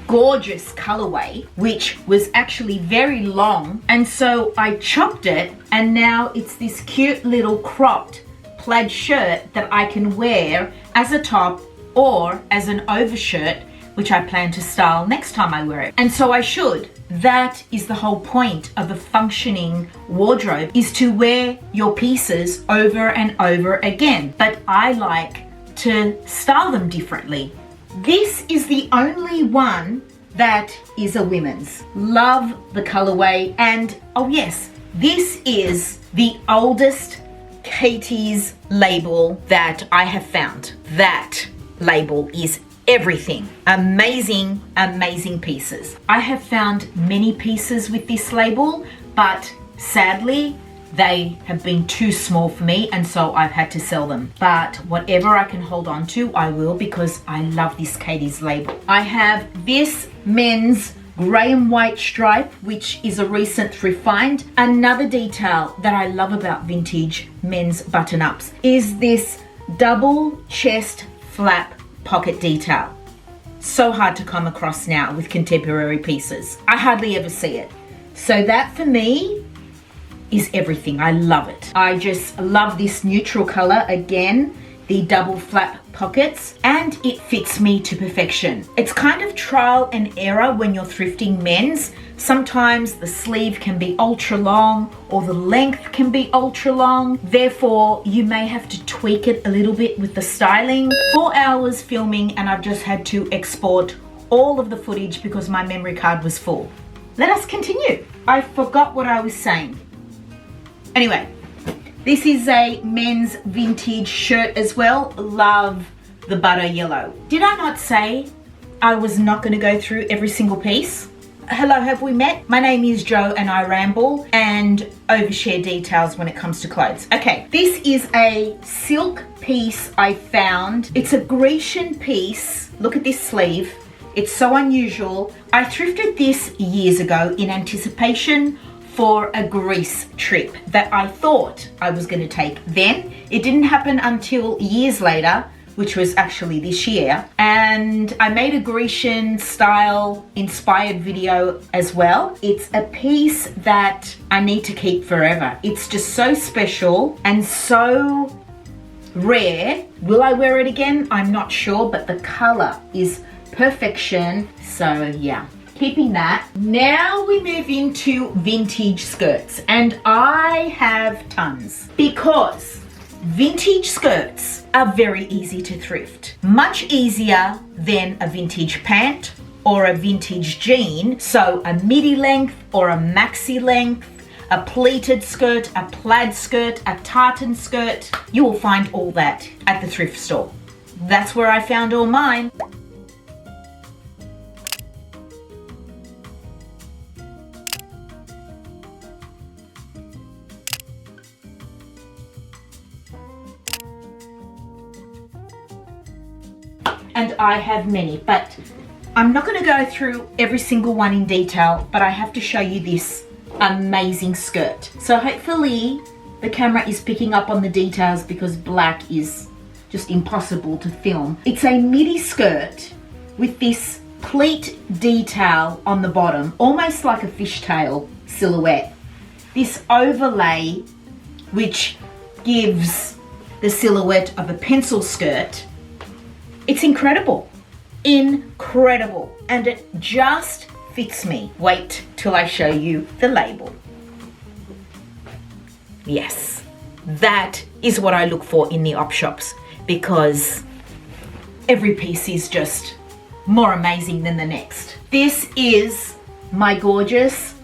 A: gorgeous colorway, which was actually very long, and so I chopped it, and now it's this cute little cropped plaid shirt that I can wear as a top or as an overshirt, which I plan to style next time I wear it. And so I should. That is the whole point of a functioning wardrobe, is to wear your pieces over and over again. But I like to style them differently. This is the only one that is a women's. Love the colorway. And oh yes, this is the oldest Katie's label that I have found. That label is everything. Amazing, amazing pieces. I have found many pieces with this label, but sadly, they have been too small for me, and so I've had to sell them. But whatever I can hold on to, I will, because I love this Katie's label. I have this men's grey and white stripe, which is a recent thrift find. Another detail that I love about vintage men's button-ups is this double chest flap pocket detail. So hard to come across now with contemporary pieces. I hardly ever see it. So that for me is everything. I love it. I just love this neutral color. Again, the double flap pockets, and it fits me to perfection. It's kind of trial and error when you're thrifting men's. Sometimes the sleeve can be ultra long or the length can be ultra long. Therefore, you may have to tweak it a little bit with the styling. 4 hours filming, and I've just had to export all of the footage because my memory card was full. Let us continue. I forgot what I was saying. Anyway, this is a men's vintage shirt as well. Love the butter yellow. Did I not say I was not going to go through every single piece? Hello, have we met? My name is Jo and I ramble and overshare details when it comes to clothes. Okay, this is a silk piece I found. It's a Grecian piece. Look at this sleeve. It's so unusual. I thrifted this years ago in anticipation for a Greece trip that I thought I was going to take then. It didn't happen until years later, which was actually this year. And I made a Grecian style inspired video as well. It's a piece that I need to keep forever. It's just so special and so rare. Will I wear it again? I'm not sure, but the color is perfection. So yeah. Keeping that. Now we move into vintage skirts, and I have tons because vintage skirts are very easy to thrift. Much easier than a vintage pant or a vintage jean. So a midi length or a maxi length, a pleated skirt, a plaid skirt, a tartan skirt. You will find all that at the thrift store. That's where I found all mine. and I have many, but I'm not going to go through every single one in detail, but I have to show you this amazing skirt. So hopefully the camera is picking up on the details because black is just impossible to film. It's a midi skirt with this pleat detail on the bottom, almost like a fishtail silhouette. This overlay, which gives the silhouette of a pencil skirt, it's incredible. Incredible. And it just fits me. Wait till I show you the label. Yes, that is what I look for in the op shops, because every piece is just more amazing than the next. This is my gorgeous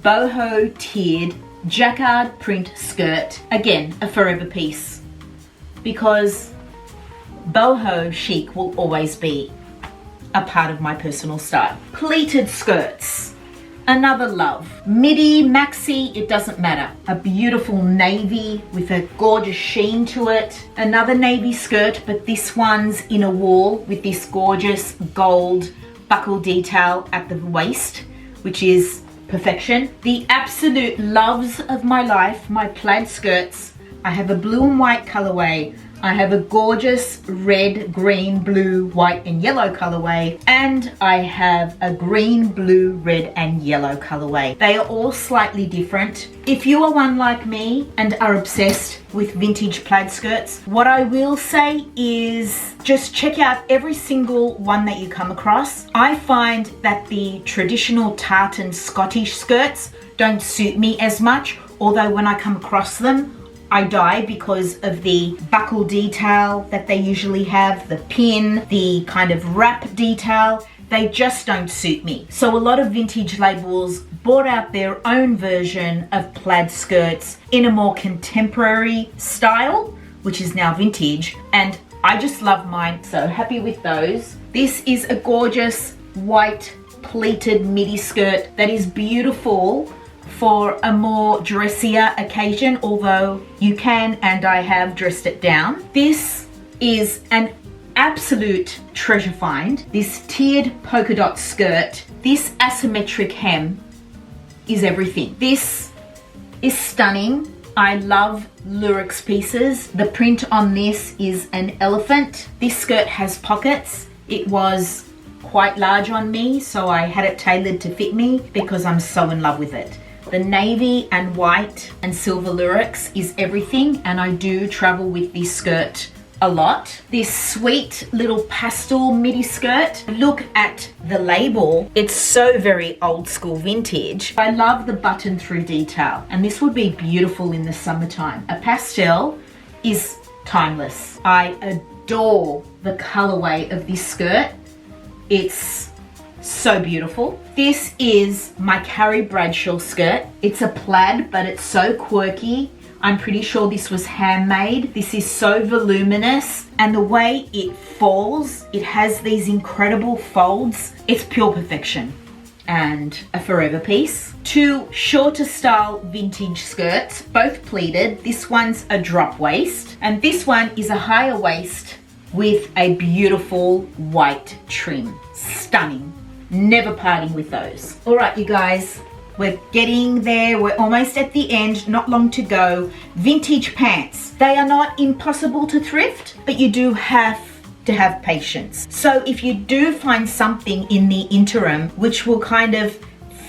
A: boho tiered jacquard print skirt. Again, a forever piece, because boho chic will always be a part of my personal style. Pleated skirts, another love. Midi, maxi, it doesn't matter. A beautiful navy with a gorgeous sheen to it. Another navy skirt, but this one's in a wool with this gorgeous gold buckle detail at the waist, which is perfection. The absolute loves of my life, my plaid skirts. I have a blue and white colorway. I have a gorgeous red, green, blue, white and yellow colorway, and I have a green, blue, red and yellow colorway. They are all slightly different. If you are one like me and are obsessed with vintage plaid skirts, what I will say is just check out every single one that you come across. I find that the traditional tartan Scottish skirts don't suit me as much, although when I come across them, I die because of the buckle detail that they usually have, the pin, the kind of wrap detail. They just don't suit me. So a lot of vintage labels brought out their own version of plaid skirts in a more contemporary style, which is now vintage, and I just love mine, so happy with those. This is a gorgeous white pleated midi skirt that is beautiful for a more dressier occasion, although you can and I have dressed it down. This is an absolute treasure find. This tiered polka dot skirt, this asymmetric hem is everything. This is stunning. I love lurex pieces. The print on this is an elephant. This skirt has pockets. It was quite large on me, so I had it tailored to fit me because I'm so in love with it. The navy and white and silver lurex is everything, and I do travel with this skirt a lot. This sweet little pastel midi skirt. Look at the label. It's so very old school vintage. I love the button through detail, and this would be beautiful in the summertime. A pastel is timeless. I adore the colorway of this skirt. It's so beautiful. This is my Carrie Bradshaw skirt. It's a plaid, but it's so quirky. I'm pretty sure this was handmade. This is so voluminous, and the way it falls, it has these incredible folds. It's pure perfection and a forever piece. Two shorter style vintage skirts, both pleated. This one's a drop waist, and this one is a higher waist with a beautiful white trim. Stunning. Never parting with those. All right, you guys, we're getting there. We're almost at the end, not long to go. Vintage pants. They are not impossible to thrift, but you do have to have patience. So if you do find something in the interim which will kind of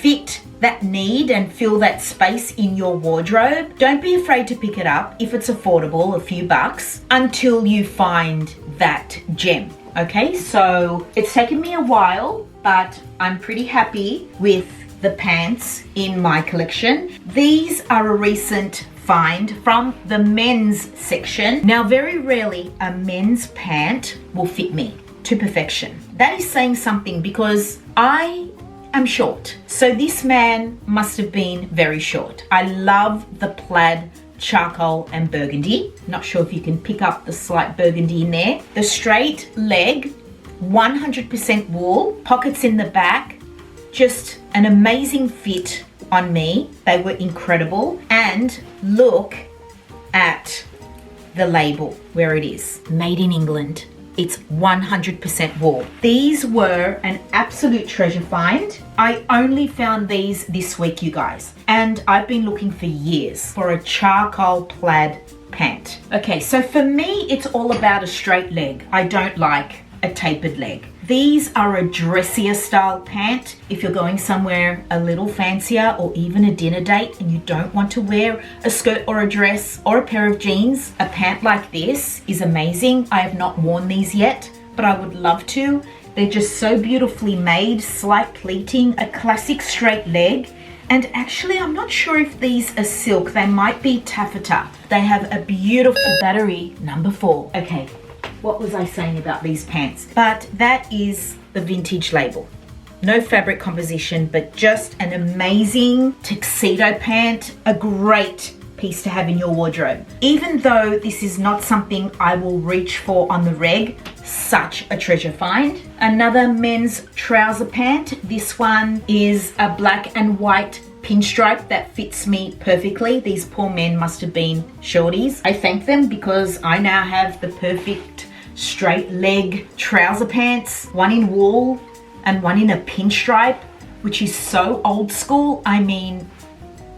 A: fit that need and fill that space in your wardrobe, don't be afraid to pick it up if it's affordable, a few bucks, until you find that gem. Okay, so it's taken me a while, but I'm pretty happy with the pants in my collection. These are a recent find from the men's section. Now, very rarely a men's pant will fit me to perfection. That is saying something because I am short. So this man must have been very short. I love the plaid charcoal and burgundy. Not sure if you can pick up the slight burgundy in there. The straight leg, 100% wool, pockets in the back, just an amazing fit on me. They were incredible. And look at the label where it is, made in England. It's 100% wool. These were an absolute treasure find. I only found these this week, you guys, and I've been looking for years for a charcoal plaid pant. Okay, so for me, it's all about a straight leg. I don't like a tapered leg. These are a dressier style pant if you're going somewhere a little fancier or even a dinner date and you don't want to wear a skirt or a dress or a pair of jeans. A pant like this is amazing. I have not worn these yet, but I would love to. They're just so beautifully made, slight pleating, a classic straight leg. And actually, I'm not sure if these are silk. They might be taffeta. They have a beautiful battery, number 4. Okay. What was I saying about these pants? But that is the vintage label. No fabric composition, but just an amazing tuxedo pant, a great piece to have in your wardrobe. Even though this is not something I will reach for on the reg, such a treasure find. Another men's trouser pant. This one is a black and white pinstripe that fits me perfectly. These poor men must have been shorties. I thank them because I now have the perfect straight leg trouser pants, one in wool and one in a pinstripe, which is so old school. I mean,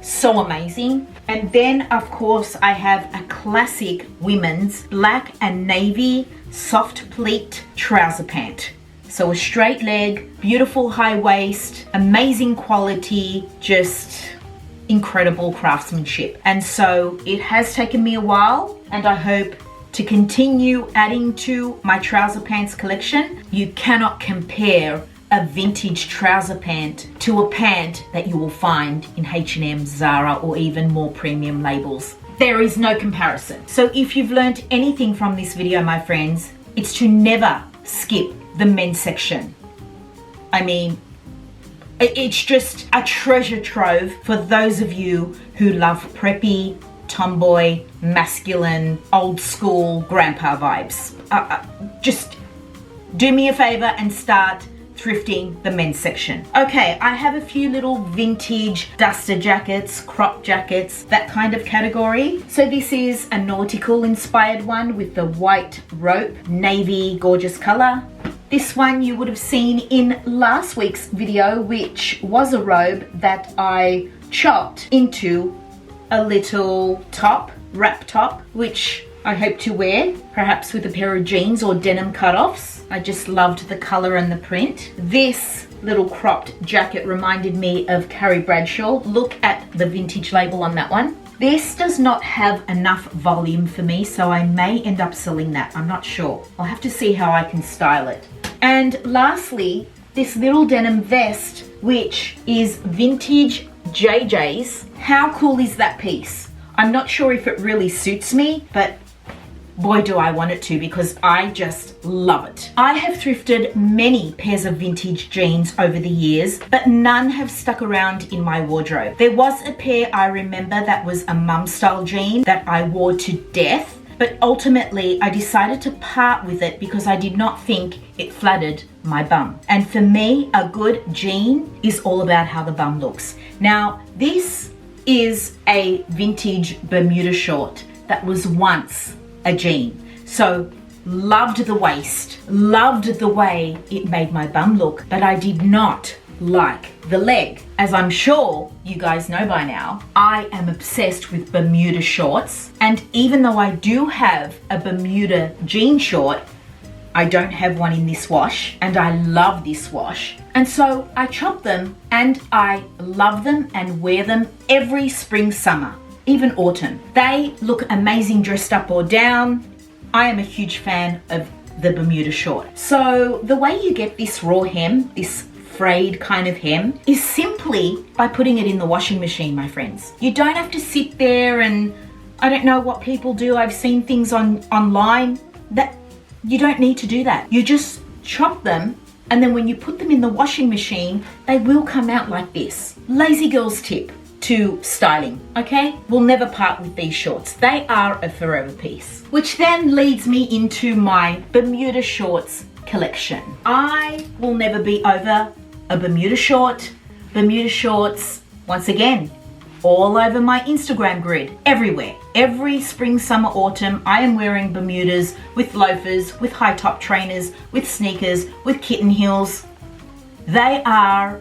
A: so amazing. And then of course I have a classic women's black and navy soft pleat trouser pant. So a straight leg, beautiful high waist, amazing quality, just incredible craftsmanship. And so it has taken me a while, and I hope to continue adding to my trouser pants collection. You cannot compare a vintage trouser pant to a pant that you will find in H&M, Zara, or even more premium labels. There is no comparison. So if you've learned anything from this video, my friends, it's to never skip the men's section. I mean, it's just a treasure trove for those of you who love preppy, tomboy, masculine, old school grandpa vibes. Just do me a favor and start thrifting the men's section. Okay, I have a few little vintage duster jackets, crop jackets, that kind of category. So this is a nautical inspired one with the white rope, navy, gorgeous color. This one you would have seen in last week's video, which was a robe that I chopped into a little top, wrap top, which I hope to wear, perhaps with a pair of jeans or denim cutoffs. I just loved the color and the print. This little cropped jacket reminded me of Carrie Bradshaw. Look at the vintage label on that one. This does not have enough volume for me, so I may end up selling that. I'm not sure. I'll have to see how I can style it. And lastly, this little denim vest, which is vintage JJ's. How cool is that piece? I'm not sure if it really suits me, but boy do I want it to, because I just love it. I have thrifted many pairs of vintage jeans over the years, but none have stuck around in my wardrobe. There was a pair I remember that was a mum style jean that I wore to death, but ultimately I decided to part with it because I did not think it flattered my bum. And for me, a good jean is all about how the bum looks. Now, this is a vintage Bermuda short that was once a jean. So loved the waist, loved the way it made my bum look, but I did not like the leg. As I'm sure you guys know by now, I am obsessed with Bermuda shorts, and even though I do have a Bermuda jean short, I don't have one in this wash, and I love this wash. And so I chop them, and I love them and wear them every spring, summer, even autumn. They look amazing dressed up or down. I am a huge fan of the Bermuda short. So the way you get this raw hem, this frayed kind of hem, is simply by putting it in the washing machine, my friends. You don't have to sit there and, I don't know what people do. I've seen things online that you don't need to do that. You just chop them, and then when you put them in the washing machine, they will come out like this. Lazy girl's tip to styling, okay? We'll never part with these shorts. They are a forever piece. Which then leads me into my Bermuda shorts collection. I will never be over a Bermuda short. Bermuda shorts, once again, all over my Instagram grid, everywhere. Every spring, summer, autumn, I am wearing Bermudas with loafers, with high top trainers, with sneakers, with kitten heels. They are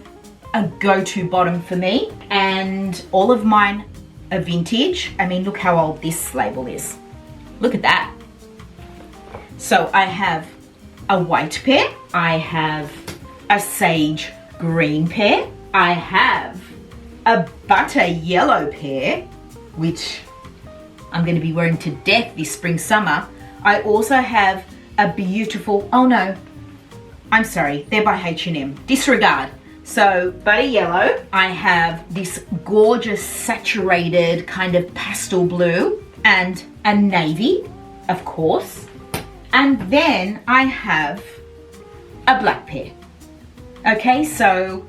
A: a go-to bottom for me, and all of mine are vintage. I mean, look how old this label is. Look at that. So I have a white pair, I have a sage green pair, I have a butter yellow pair, which I'm going to be wearing to death this spring summer. I also have a beautiful, oh no, I'm sorry, they're by H&M, disregard. So butter yellow, I have this gorgeous saturated kind of pastel blue and a navy, of course. And then I have a black pair. Okay, so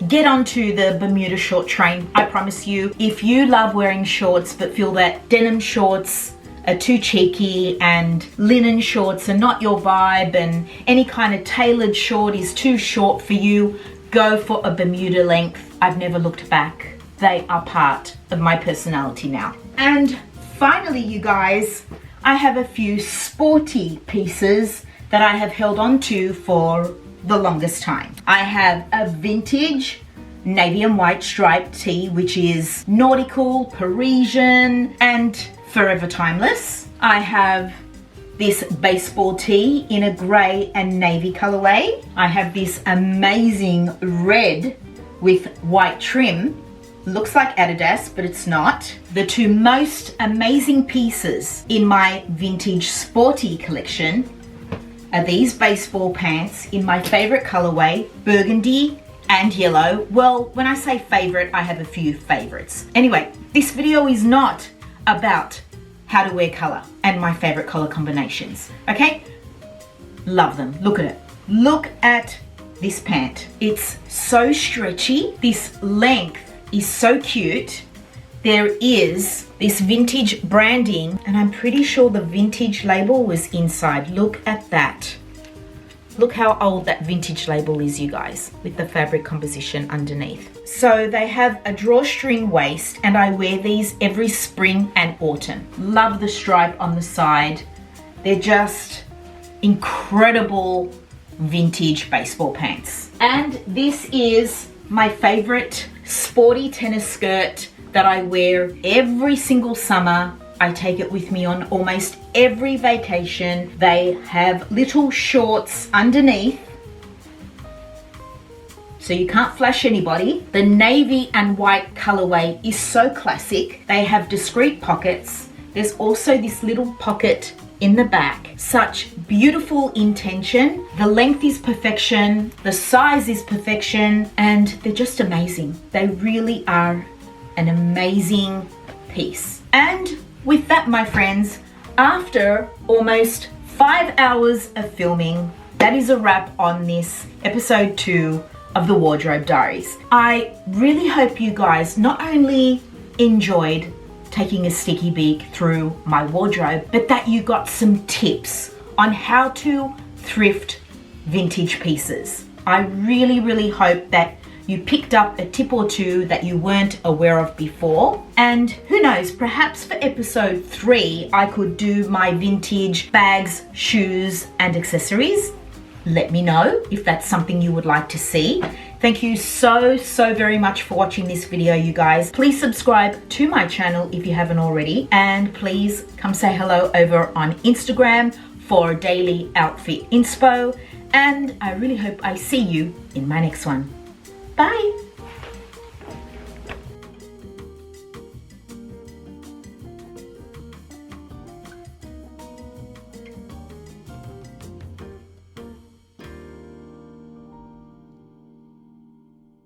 A: get onto the Bermuda short train. I promise you, if you love wearing shorts but feel that denim shorts are too cheeky and linen shorts are not your vibe and any kind of tailored short is too short for you, go for a Bermuda length. I've never looked back. They are part of my personality now. And finally, you guys, I have a few sporty pieces that I have held on to for the longest time. I have a vintage navy and white striped tee, which is nautical, Parisian, and forever timeless. I have this baseball tee in a grey and navy colorway. I have this amazing red with white trim. Looks like Dedes, but it's not. The two most amazing pieces in my vintage sporty collection are these baseball pants in my favorite colorway, burgundy and yellow. Well, when I say favorite, I have a few favorites. Anyway, this video is not about how to wear color and my favorite color combinations, okay? Love them. Look at it. Look at this pant. It's so stretchy. This length is so cute. There is this vintage branding, and I'm pretty sure the vintage label was inside. Look at that. Look how old that vintage label is, you guys, with the fabric composition underneath. So they have a drawstring waist, and I wear these every spring and autumn. Love the stripe on the side. They're just incredible vintage baseball pants. And this is my favorite sporty tennis skirt that I wear every single summer. I take it with me on almost every vacation. They have little shorts underneath, so you can't flash anybody. The navy and white colorway is so classic. They have discreet pockets. There's also this little pocket in the back. Such beautiful intention. The length is perfection, the size is perfection, and they're just amazing. They really are an amazing piece. And with that, my friends, after almost 5 hours of filming, that is a wrap on this episode 2 of the Wardrobe Diaries. I really hope you guys not only enjoyed taking a sticky beak through my wardrobe, but that you got some tips on how to thrift vintage pieces. I really, really hope that you picked up a tip or two that you weren't aware of before. And who knows, perhaps for episode 3, I could do my vintage bags, shoes, and accessories. Let me know if that's something you would like to see. Thank you so very much for watching this video, you guys. Please subscribe to my channel if you haven't already, and please come say hello over on Instagram for daily outfit inspo, and I really hope I see you in my next one. Bye.